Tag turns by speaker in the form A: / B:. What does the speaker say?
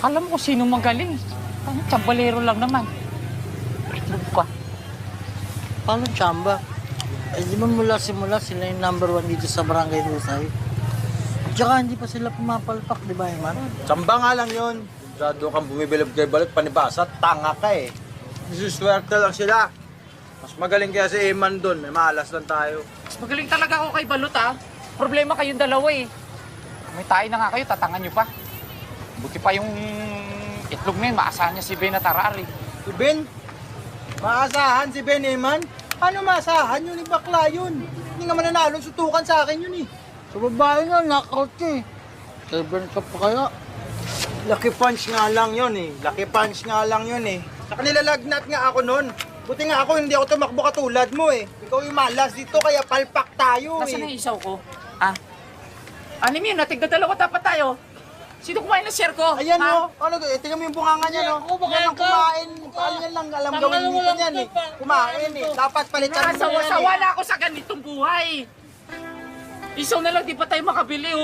A: Akala mo kung sino magaling. Ano, tsambalero lang naman. Itlog ka.
B: Paano tsamba? Eh, di ba mula simula sila yung number 1 dito sa Barangay Husay? Tsaka hindi pa sila pumapalpak, di ba, Eman?
C: Tsamba nga lang yun. Masyado kang bumibilib kay balot, panibasa, tanga ka eh. Isuswerte lang sila. Mas magaling kaya si Eman doon, may malas lang tayo.
A: Mas magaling talaga ako kay Balot, ah. Problema kayong dalawa, eh. May tayo na nga kayo, tatangan nyo pa. Buti pa yung itlog na yun, maasahan niya si Ben at Arari.
C: Si Ben? Maasahan si Ben Eman? Paano maasahan yun? Bakla yun. Hindi nga mananalo, sutukan sa akin yun eh.
B: Sa babae nga, knockout ka eh. 7 ka pa kaya.
C: Lucky punch nga lang yun eh. Lucky punch nga lang yun eh. Saka nilalagnat nga ako nun. Buti nga ako, hindi ako tumakbo katulad mo eh. Ikaw yung malas dito, kaya palpak tayo eh.
A: Nasaan ang isaw ko? Ah? Ano yun? Natigda dalawa dapat tayo. Sino kumain ng share ko?
C: Ayan
A: Ha?
C: o, ano, tingnan mo yung bunganga niya no.
B: Ako, baka
C: Yan ang
B: ikaw.
C: kumain, yan lang alam gawin dito niyan eh. Kumain eh, dapat palitan mo yan eh.
A: Sawa-sawa na ako sa ganitong buhay. Isaw na lang, di pa tayo makabili, oh.